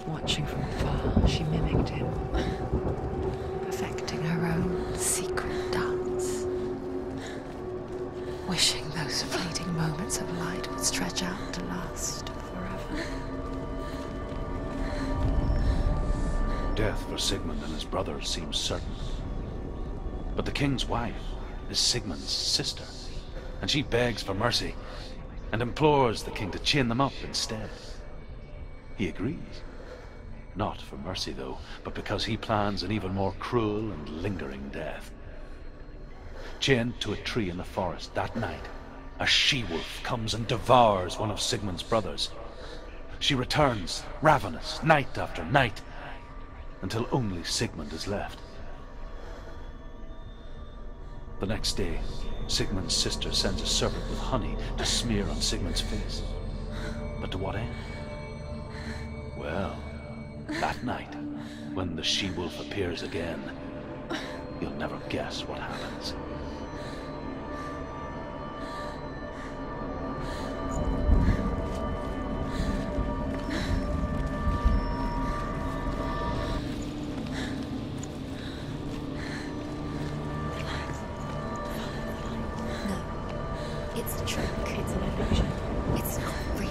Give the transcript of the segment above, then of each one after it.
Watching from afar, she mimicked him, perfecting her own secret dance, wishing those fleeting moments of light would stretch out to last forever. Death for Sigmund and his brothers seems certain. But the king's wife is Sigmund's sister, and she begs for mercy and implores the king to chain them up instead. He agrees. Not for mercy, though, but because he plans an even more cruel and lingering death. Chained to a tree in the forest that night, a she-wolf comes and devours one of Sigmund's brothers. She returns, ravenous, night after night, until only Sigmund is left. The next day, Sigmund's sister sends a serpent with honey to smear on Sigmund's face. But to what end? Well, that night, when the she-wolf appears again, you'll never guess what happens. It's a trick. It's an illusion. It's not real.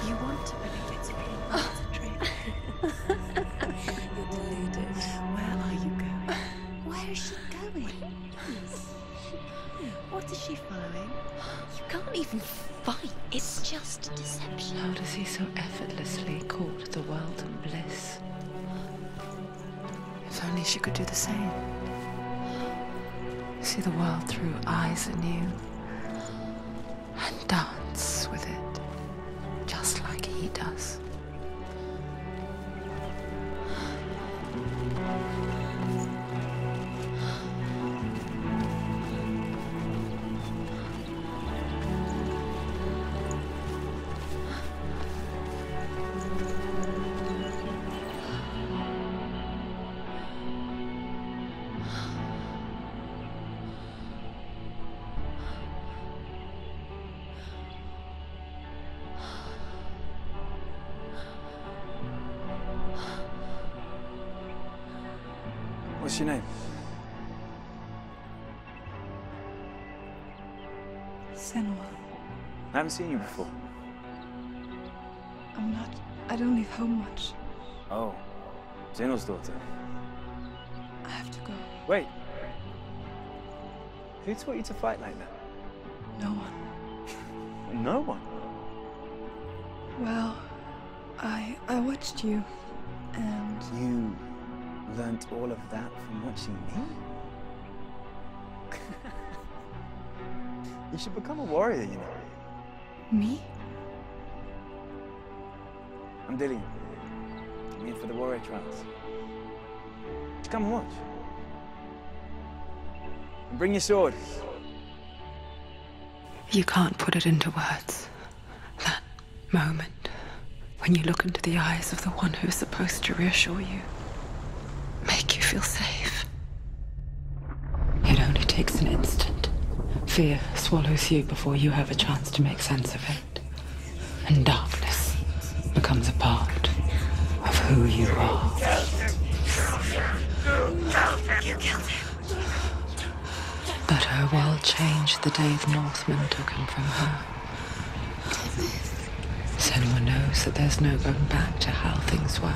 You want to believe it's real, but it's a trick. You're deluded. Where are you going? Where is she going? What is she following? You can't even fight. It's just a deception. How does he so effortlessly court the world and bliss? If only she could do the same. See the world through eyes anew and dance with it, just like he does. What's your name? Senua. I haven't seen you before. I don't leave home much. Oh, Zenua's daughter. I have to go. Wait. Who taught you to fight like that? No one. No one? Well, I watched you, and... You learnt all of that from watching me? You should become a warrior, you know. Me? I'm Dillian. I'm in for the warrior trials. Just come and watch. And bring your sword. You can't put it into words. That moment when you look into the eyes of the one who's supposed to reassure you, make you feel safe. It only takes an instant. Fear swallows you before you have a chance to make sense of it. And darkness becomes a part of who you are. You killed him. But her world changed the day the Northmen took him from her. Senua knows that there's no going back to how things were.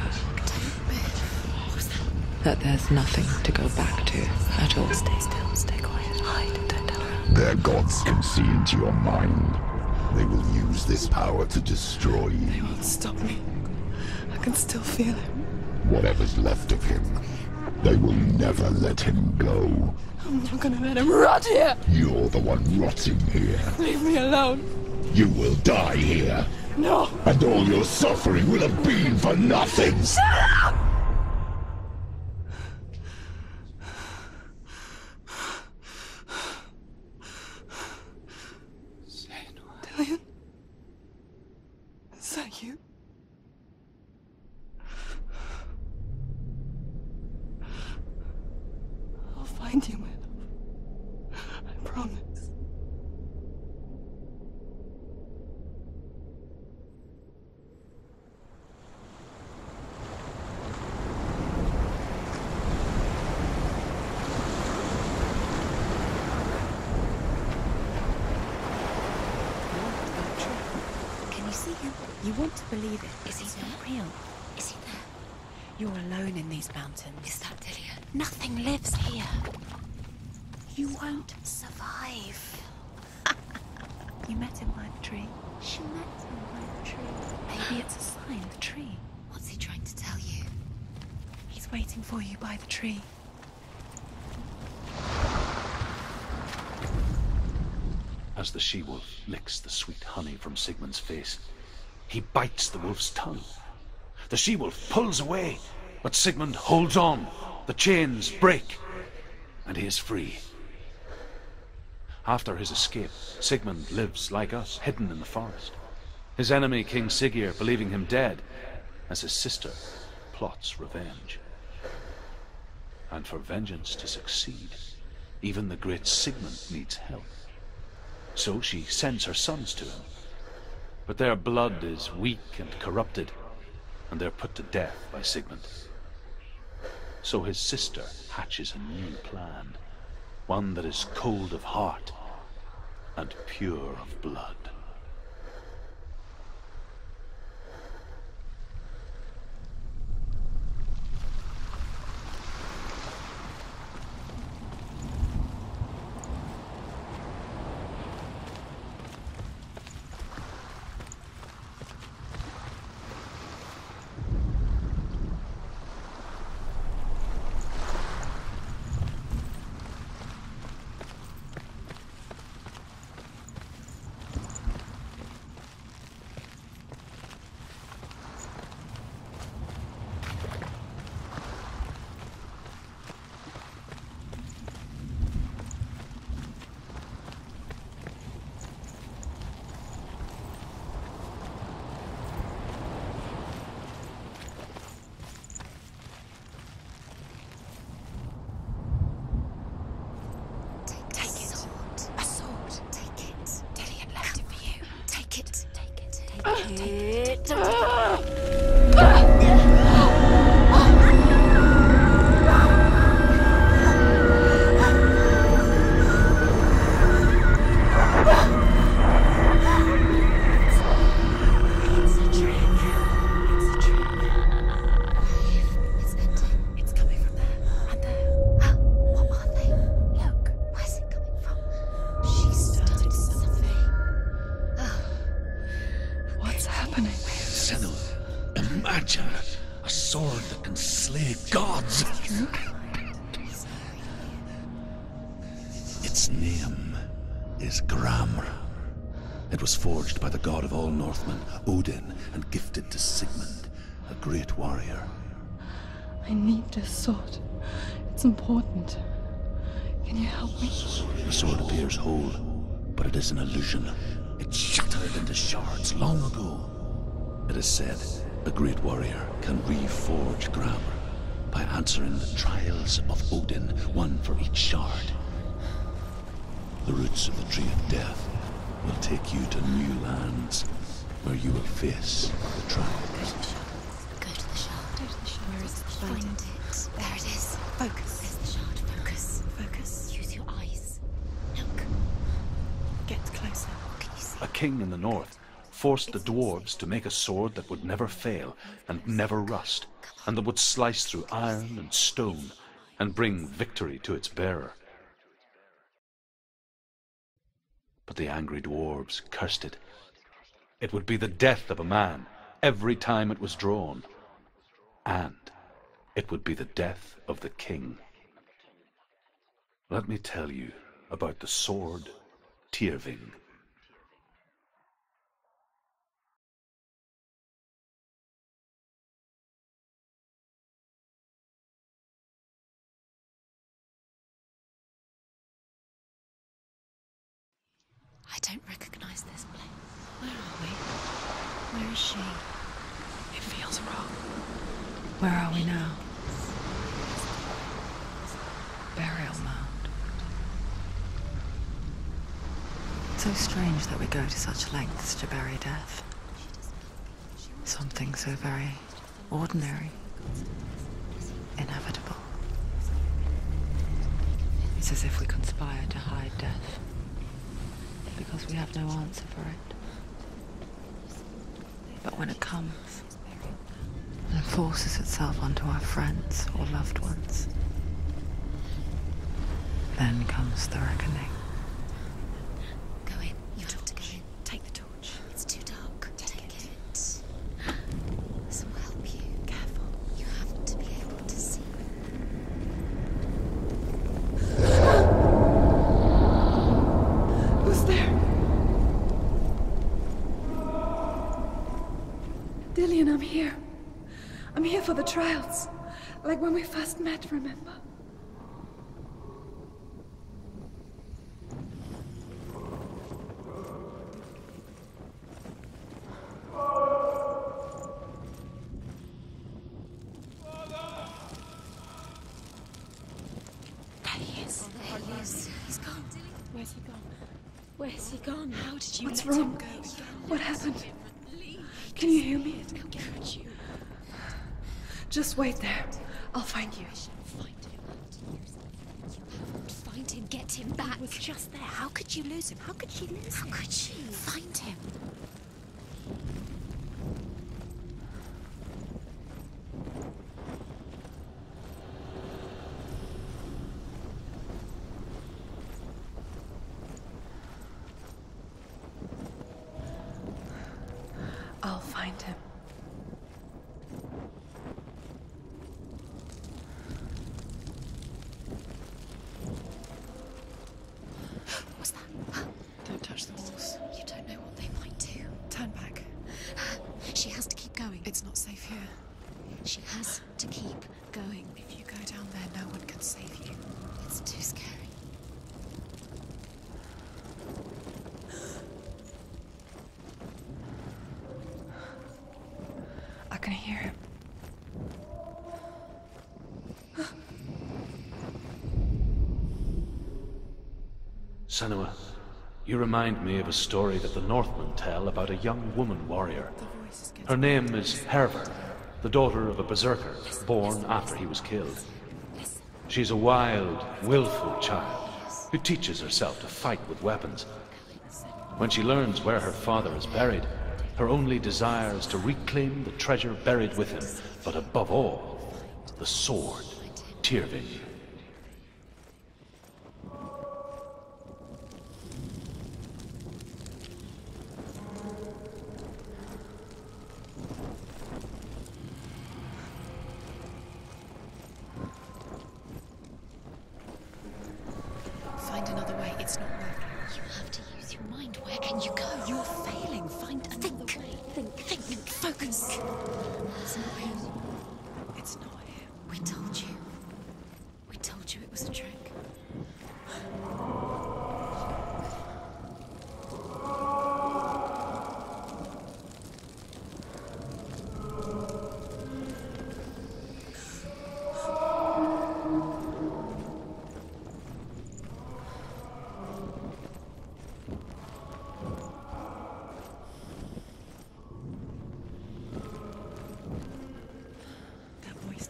That there's nothing to go back to at all. Stay still, stay quiet, hide, don't tell her. Their gods can see into your mind. They will use this power to destroy you. They won't stop me. I can still feel him. Whatever's left of him, they will never let him go. I'm not gonna let him rot here! You're the one rotting here. Leave me alone! You will die here. No! And all your suffering will have been for nothing. Shut up! Dillian? Is that you? I'll find you, my love. I promise. You want to believe it. Is he not real? Is he there? You're alone in these mountains. Is that Delia? Nothing lives here. You won't survive. You met him by the tree. She met him by the tree. Maybe it's a sign, the tree. What's he trying to tell you? He's waiting for you by the tree. As the she-wolf licks the sweet honey from Sigmund's face, he bites the wolf's tongue. The she-wolf pulls away, but Sigmund holds on. The chains break, and he is free. After his escape, Sigmund lives like us, hidden in the forest. His enemy, King Siggeir, believing him dead, as his sister plots revenge. And for vengeance to succeed, even the great Sigmund needs help. So she sends her sons to him. But their blood is weak and corrupted, and they're put to death by Sigmund. So his sister hatches a new plan, one that is cold of heart and pure of blood. Odin, and gifted to Sigmund, a great warrior. I need this sword. It's important. Can you help me? The sword appears whole, but it is an illusion. It shattered into shards long ago. It is said a great warrior can reforge grammar by answering the trials of Odin, one for each shard. The roots of the Tree of Death will take you to new lands, where you will face the trials. Go to the shard. Where is it? Find it. There it is. Focus. There's the shard. Focus. Focus. Use your eyes. Look. Get closer. What can you see? A king in the north forced the dwarves to make a sword that would never fail and never rust, and that would slice through iron and stone and bring victory to its bearer. But the angry dwarves cursed it. It would be the death of a man every time it was drawn. And it would be the death of the king. Let me tell you about the sword Tyrving. I don't recognize this place. Where are we? Where is she? It feels wrong. Where are we now? Burial mound. So strange that we go to such lengths to bury death. Something so very ordinary, inevitable. It's as if we conspire to hide death, because we have no answer for it. But when it comes and forces itself onto our friends or loved ones, then comes the reckoning. Go in. You have to go in. Take the torch. It's too dark. Take it. This will help you. Careful. You have to be able to see. Who's there? Dillian, I'm here. I'm here for the trials. Like when we first met, remember? He's gone. Where's he gone? Where's he gone? How did you What's let wrong? him go? What happened? Can you hear me? Just wait there. I'll find you. Find him. Find him. Get him back. He was just there. How could you lose him? How could she lose him? How could she? Find him. I'll find him. What's that? Don't touch the walls. You don't know what they might do. Turn back. She has to keep going. It's not safe here. She has to keep going. If you go down there, no one can save you. It's too scary. I can hear him. Senua, you remind me of a story that the Northmen tell about a young woman warrior. Her name is Herver, the daughter of a berserker born after he was killed. She's a wild, willful child who teaches herself to fight with weapons. When she learns where her father is buried, her only desire is to reclaim the treasure buried with him, but above all, the sword, Tyrving. Find another way. It's not working. You have to use your mind. Where can you go? You're failing. Find another way. Think. Focus. It's not him. It's not him. We told you. We told you it was a trick.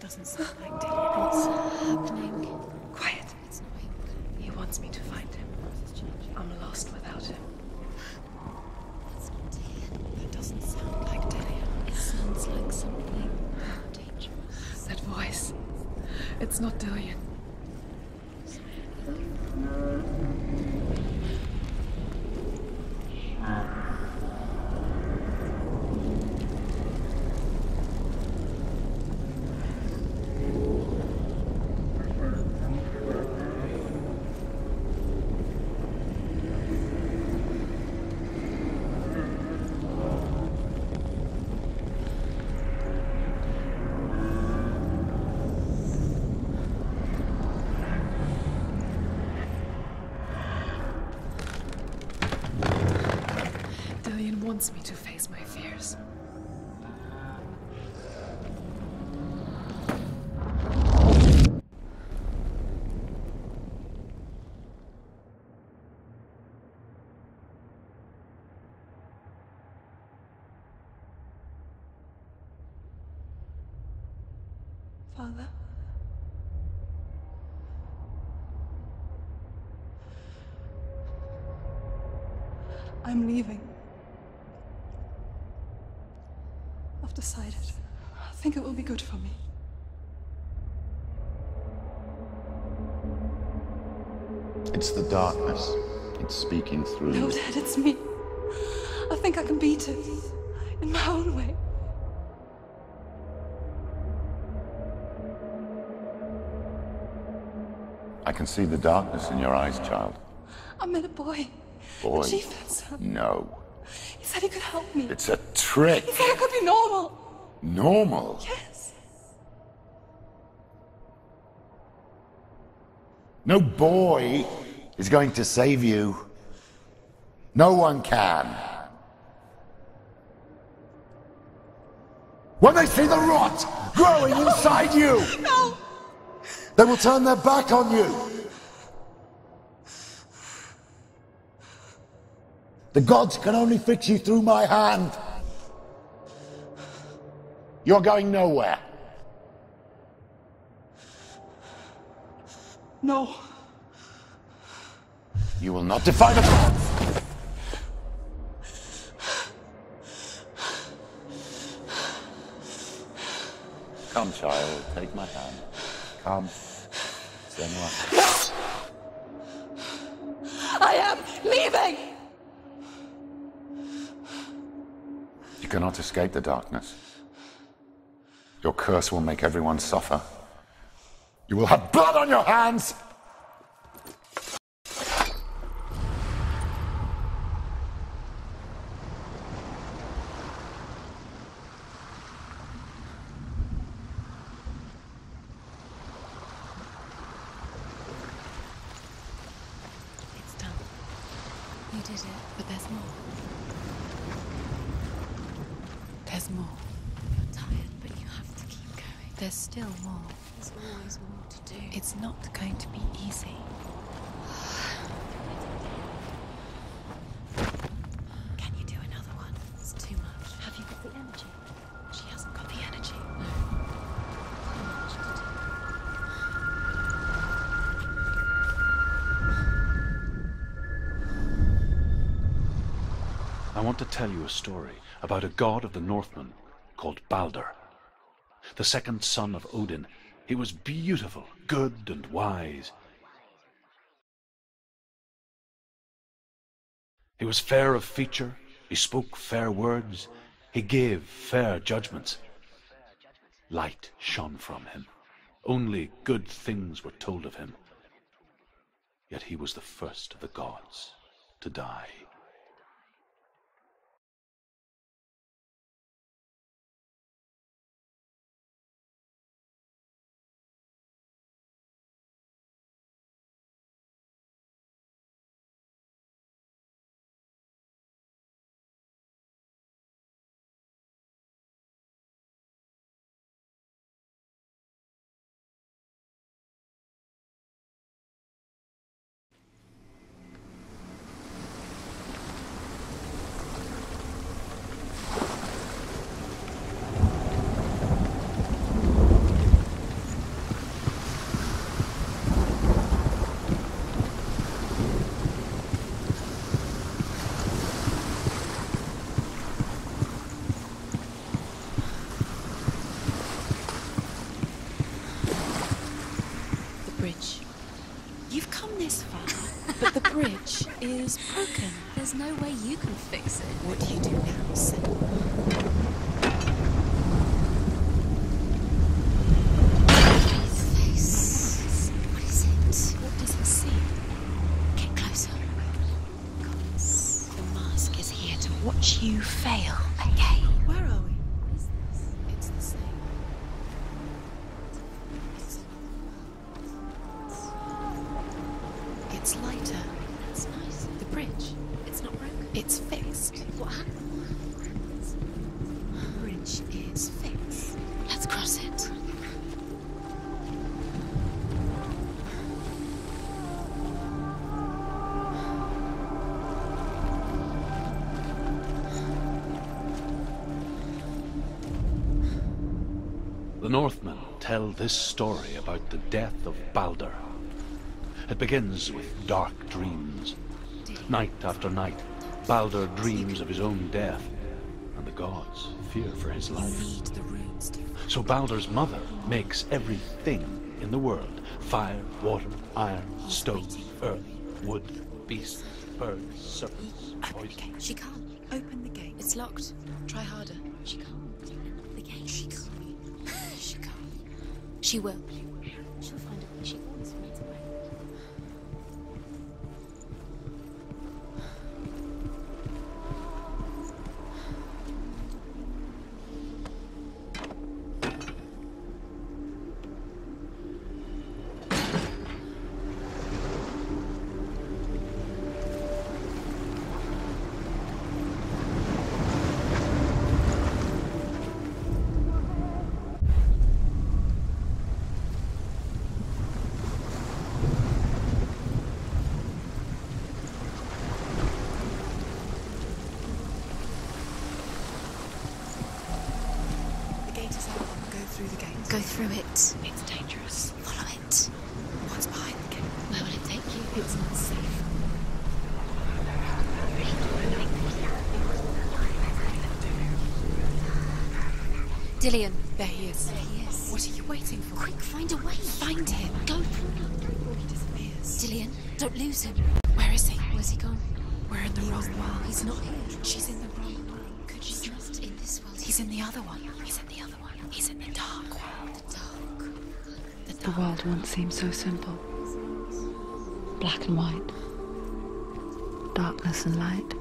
Doesn't sound like Dillian. What's happening? Quiet. It's not him. He wants me to find him. I'm lost without him. It's not him. That doesn't sound like Dillian. It sounds like something dangerous. That voice. It's not Dillian. Dillian wants me to face my fears. Father? I'm leaving. I've decided. I think it will be good for me. It's the darkness. It's speaking through No, you. Dad, it's me. I think I can beat it. In my own way. I can see the darkness in your eyes, child. I met a boy. Boy. A chief dancer. No. He said he could help me. It's a trick. He said I could be normal. Normal? Yes. No boy is going to save you. No one can. When they see the rot growing inside you, No! they will turn their back on you. The gods can only fix you through my hand. You're going nowhere. No. You will not defy the gods. Come, child, take my hand. Come. Senua. I am leaving! You cannot escape the darkness. Your curse will make everyone suffer. You will have blood on your hands! It's done. You did it, but there's more. There's more. You're tired, but you have to keep going. There's still more. There's always more to do. It's not going to be easy. Can you do another one? It's too much. Have you got the energy? She hasn't got the energy. No. Too much to do. I want to tell you a story about a god of the Northmen called Baldur. The second son of Odin. He was beautiful, good, and wise. He was fair of feature, he spoke fair words, he gave fair judgments. Light shone from him. Only good things were told of him. Yet he was the first of the gods to die. You've come this far, but the bridge is broken. There's no way you can fix it. What do you do now, Senua? His face. What is it? What does it see? Get closer. Gods, the mask is here to watch you fail. Okay. Where are we? What is this? It's the same. It's lighter. That's nice. The bridge. It's not broken. It's fixed. What happened? The bridge is fixed. Let's cross it. The Northmen tell this story about the death of Baldur. It begins with dark dreams. Night after night, Baldur dreams of his own death, and the gods fear for his life. Need the runes to So Baldur's mother makes everything in the world. Fire, water, iron, stone, earth, wood, beasts, birds, serpents, open the poison. gate. She can't. Open the gate. It's locked. Try harder. She can't. Open the gate. She can't. She can't. She will. She'll find a way. She always finds a way. Go through it. It's dangerous. Follow it. What's behind the gate? Where will it take you? It's not safe. Dillian. There he is. There he is. What are you waiting for? Quick, find a way. Find him. Go through before he disappears. Dillian, don't lose him. Where is he? Where's he gone? We're in the wrong world. He's not here. She's in the wrong world. Could you trust in this world? He's in the other one. He's in the other one. He's in the dark world. The world once seemed so simple. Black and white. Darkness and light.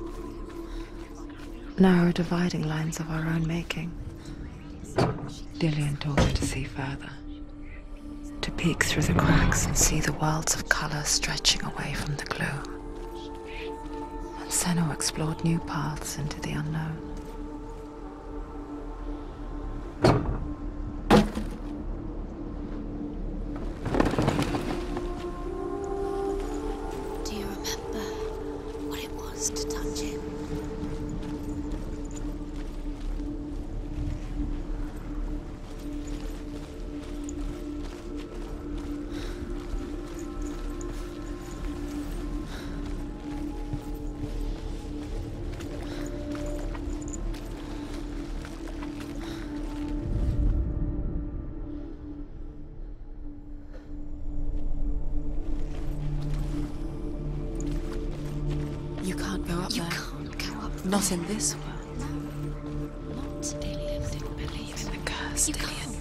Narrow dividing lines of our own making. Dillian taught her to see further. To peek through the cracks and see the worlds of colour stretching away from the gloom. And Senua explored new paths into the unknown. Not in this world. No. Not Dillian. Didn't believe in the curse, You Dillian. can't.